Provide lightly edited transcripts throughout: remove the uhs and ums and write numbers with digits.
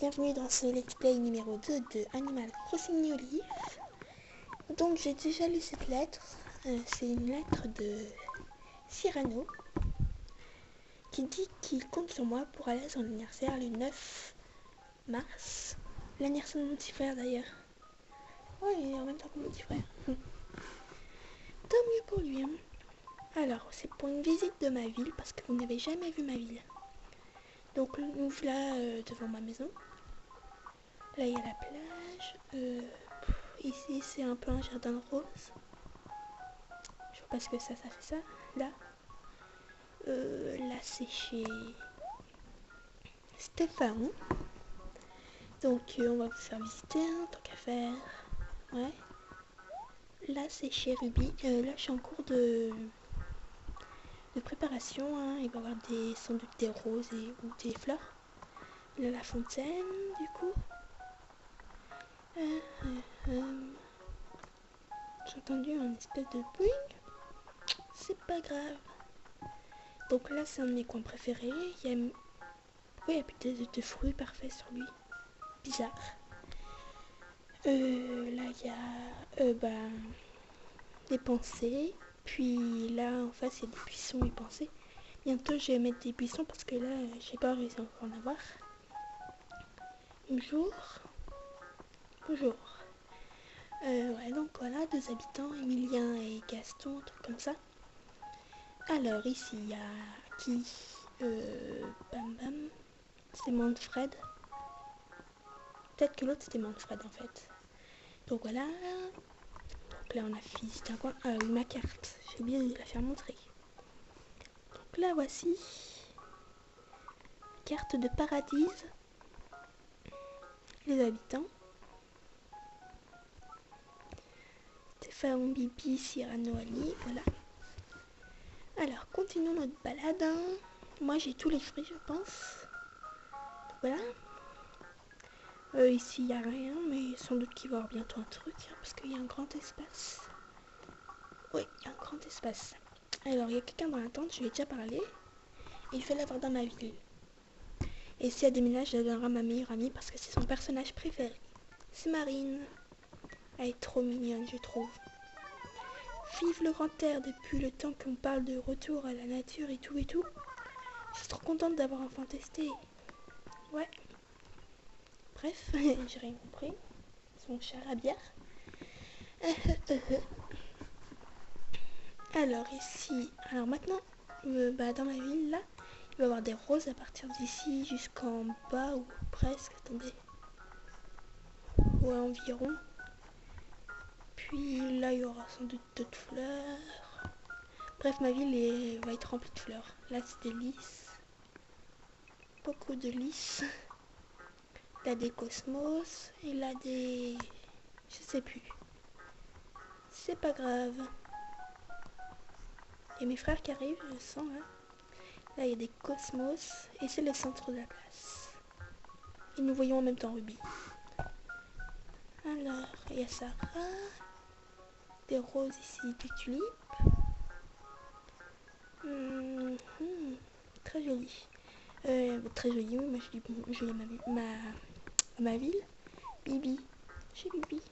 bienvenue dans ce let's play numéro 2 de Animal Crossing New Leaf. Donc j'ai déjà lu cette lettre, c'est une lettre de Cyrano qui dit qu'il compte sur moi pour aller à son anniversaire le 9 mars. L'anniversaire de mon petit frère d'ailleurs. Ouais, il est en même temps que mon petit frère. Tant mieux pour lui. Hein. Alors, c'est pour une visite de ma ville parce que vous n'avez jamais vu ma ville. Donc nous voilà devant ma maison. Là il y a la plage. Ici c'est un peu un jardin rose. Je sais pas ce que ça fait ça. Là. Là c'est chez Stéphane. Donc on va vous faire visiter tant qu'à faire. Ouais. Là c'est chez Ruby. Là je suis en cours de préparation. Hein. Il va y avoir sans doute des roses ou des fleurs. Là la fontaine du coup. J'ai entendu un espèce de boing. C'est pas grave. Donc là c'est un de mes coins préférés. Pourquoi il y a plus de fruits parfaits sur lui? Bizarre. Là il y a des pensées. Puis là en face il y a des buissons et pensées. Bientôt je vais mettre des buissons parce que là j'ai pas réussi encore à en avoir. Bonjour. Bonjour. Ouais, donc voilà, 2 habitants, Emilien et Gaston, un truc comme ça. Alors ici il y a qui Bam Bam. C'est Manfred. Peut-être que l'autre c'était Manfred en fait. Donc voilà. Donc là on a visité un coin. Ah oui, ma carte. J'ai oublié de la faire montrer. Donc là voici. Carte de Paradise. Les habitants. Stéphane, Bibi, Cyrano, Ali. Voilà. Alors continuons notre balade. Hein. Moi j'ai tous les fruits je pense. Donc, voilà. Ici il n'y a rien, mais sans doute qu'il va y avoir bientôt un truc, hein, parce qu'il y a un grand espace. Oui, il y a un grand espace. Alors, il y a quelqu'un dans la tente, je lui ai déjà parlé, et il fait l'avoir dans ma ville. Et si elle déménage, je la donnerai à ma meilleure amie, parce que c'est son personnage préféré. C'est Marine. Elle est trop mignonne, je trouve. Vive le grand air depuis le temps qu'on parle de retour à la nature et tout et tout. Je suis trop contente d'avoir enfin testé. Ouais. Bref, j'ai rien compris. Son char à bière. Alors ici, alors maintenant, dans ma ville là, il va y avoir des roses à partir d'ici jusqu'en bas ou presque, attendez. Ouais, environ. Puis là, il y aura sans doute d'autres fleurs. Bref, ma ville va être remplie de fleurs. Là, c'est des lys. Beaucoup de lys. Là, des cosmos. Et là, des... je sais plus. C'est pas grave. Il y a mes frères qui arrivent, je sens là. Là, il y a des cosmos. Et c'est le centre de la place. Et nous voyons en même temps Ruby. Alors, il y a Sarah. Des roses ici, des tulipes. Très joli. Très joli, oui, moi je dis bon, joli ma ville. Bibi. Chez Bibi.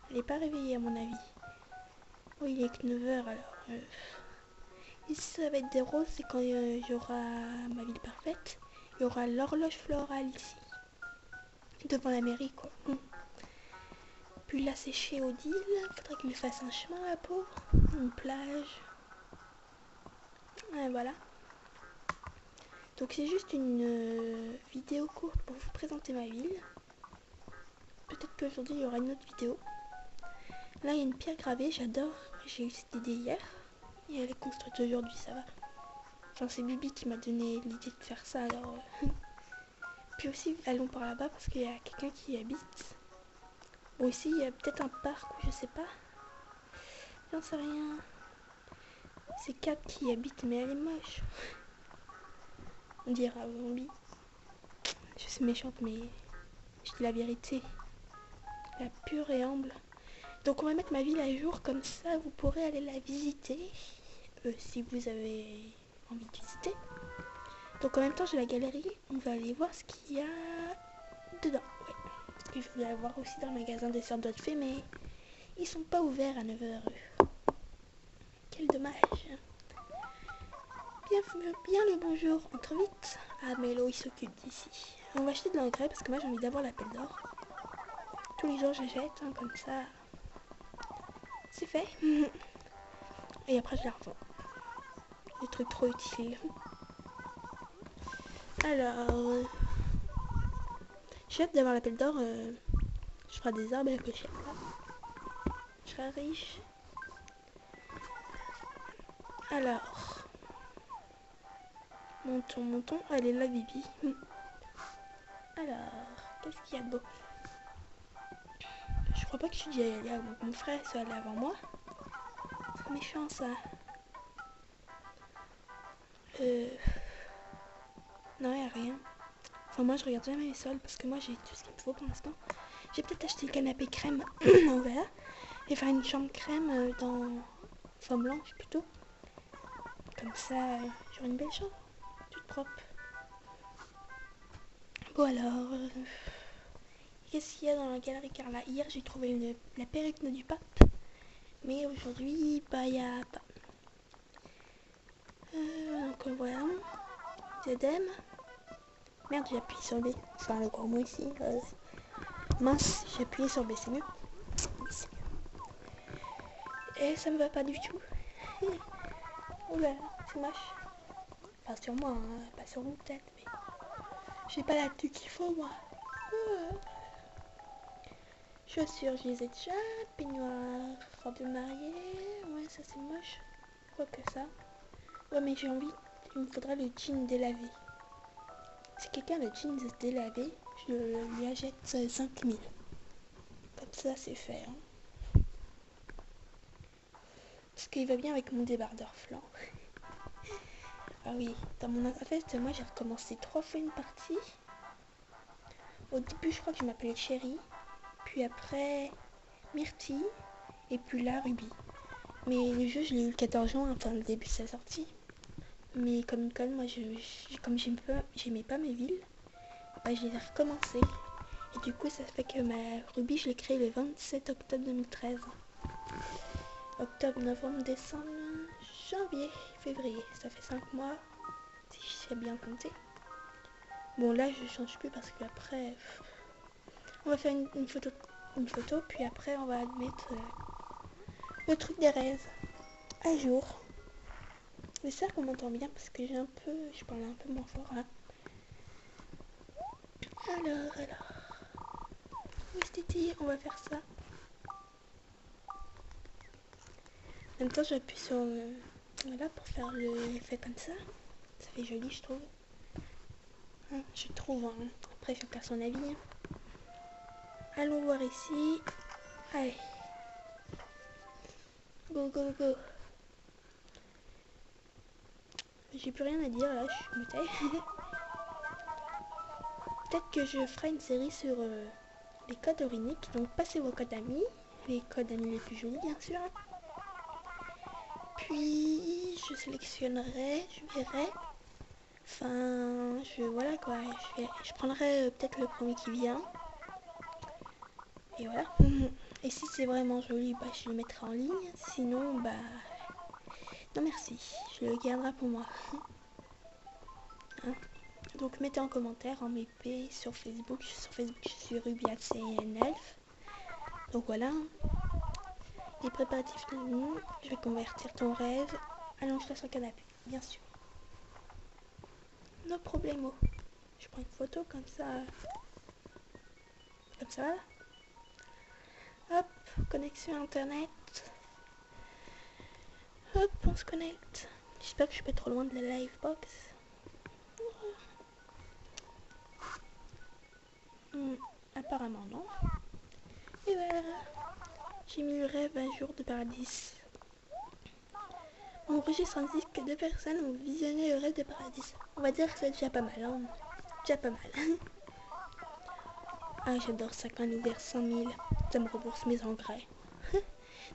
Elle n'est pas réveillée à mon avis. Oui, il est que 9h alors. Ici ça va être des roses, c'est quand j'aurai ma ville parfaite. Il y aura l'horloge florale ici. Devant la mairie quoi. Puis là c'est chez Odile. Faudrait qu'il lui fasse un chemin la pauvre. Une plage. Et voilà. Donc c'est juste une vidéo courte pour vous présenter ma ville. Peut-être qu'aujourd'hui il y aura une autre vidéo. Là il y a une pierre gravée, j'adore. J'ai eu cette idée hier. Et elle est construite aujourd'hui, ça va. Enfin c'est Bibi qui m'a donné l'idée de faire ça alors. Puis aussi allons par là-bas parce qu'il y a quelqu'un qui y habite. Bon ici il y a peut-être un parc ou je sais pas. J'en sais rien. C'est Kat qui y habite mais elle est moche. On dira zombie. Je suis méchante mais je dis la vérité. La pure et humble. Donc on va mettre ma ville à jour comme ça vous pourrez aller la visiter si vous avez envie de visiter. Donc en même temps j'ai la galerie, on va aller voir ce qu'il y a dedans. Ouais. Parce que je voulais aller voir aussi dans le magasin des sœurs de fées, mais ils sont pas ouverts à 9 h. Quel dommage. Bien le bonjour, entre vite. Ah Mélo il s'occupe d'ici. On va acheter de l'engrais parce que moi j'ai envie d'avoir l'appel d'or. Tous les jours j'achète, hein, comme ça. C'est fait. Et après je la revends. Des trucs trop utiles. Alors, j'ai hâte d'avoir l'appel d'or. Je ferai des arbres à cocher. Je serai riche. Alors, montons. Elle est là, Bibi. Alors, qu'est-ce qu'il y a de beau? Je crois pas que je suis déjà allée avant mon frère soit allé avant moi. C'est méchant ça. Non, y a rien. Enfin, moi je regarde jamais les sols parce que moi j'ai tout ce qu'il me faut pour l'instant. J'ai peut-être acheté le canapé crème. On verra. Et faire une chambre crème dans forme blanche plutôt. Comme ça, j'aurai une belle chambre. Toute propre. Bon alors, qu'est-ce qu'il y a dans la galerie Carla? Hier j'ai trouvé la perruque du pape. Mais aujourd'hui, bah il n'y a pas. Donc voilà. Zedem. Merde, j'ai appuyé sur B. Enfin, le gros mot ici. Mince, j'ai appuyé sur B, c'est mieux. Et ça me va pas du tout. Oula, c'est moche. Enfin, sur moi, hein, pas sur vous peut-être, mais j'ai pas la tenue qu'il faut, moi. Chaussures, je les ai déjà. Peignoir, robe mariée. Ouais, ça c'est moche. Quoi que ça. Ouais, mais j'ai envie. Il me faudra le jean délavé. Si quelqu'un a le jean délavé, je lui achète 5000. Comme ça, c'est fait. Hein. Parce qu'il va bien avec mon débardeur flanc. Ah oui, dans mon en fait, moi j'ai recommencé 3 fois une partie. Au début, je crois que je m'appelais Chérie. Puis après, Myrtille. Et puis là, Ruby. Mais le jeu, je l'ai eu le 14 juin, enfin le début de sa sortie. Mais comme une conne, moi, comme j'aimais pas mes villes, bah, je les ai recommencées. Et du coup, ça fait que ma Ruby, je l'ai créée le 27 octobre 2013. Octobre, novembre, décembre, janvier, février. Ça fait 5 mois, si je sais bien compter. Bon, là, je change plus parce qu'après, on va faire une photo, puis après, on va mettre le truc des rêves à jour. J'espère qu'on m'entend bien parce que je parle un peu moins fort là. Alors, où est-ce on va faire ça. En même temps, j'appuie sur voilà pour faire l'effet comme ça. Ça fait joli, je trouve. Hein, je trouve. Hein. Après, chacun son avis. Hein. Allons voir ici. Allez. Go, go, go. J'ai plus rien à dire là, je me tais. Peut-être que je ferai une série sur les codes oriniques. Donc passez vos codes amis. Les codes amis les plus jolis bien sûr. Puis je sélectionnerai, je verrai. Enfin, voilà quoi. Je prendrai peut-être le premier qui vient. Et voilà. Et si c'est vraiment joli, bah je le mettrai en ligne. Sinon, bah non merci. Je le garderai pour moi. Hein. Donc mettez en commentaire en MP sur Facebook. Sur Facebook, je suis RubyACNelf. Donc voilà. Les préparatifs de nous. Je vais convertir ton rêve. Allonge-toi sur le canapé, bien sûr. No problemo. Je prends une photo comme ça. Comme ça, voilà. Hop, connexion internet. Hop, on se connecte. J'espère que je suis pas trop loin de la live box. Apparemment non. Et voilà. J'ai mis le rêve un jour de paradis. On enregistre ainsi que 2 personnes ont visionné le rêve de paradis. On va dire que c'est déjà pas mal. Hein. Déjà pas mal. Ah, j'adore ça quand on ouvre 100 000. Ça me rembourse mes engrais.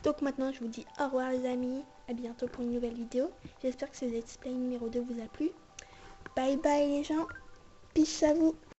Donc maintenant, je vous dis au revoir les amis. À bientôt pour une nouvelle vidéo. J'espère que ce let's play numéro 2 vous a plu. Bye bye les gens. Peace à vous.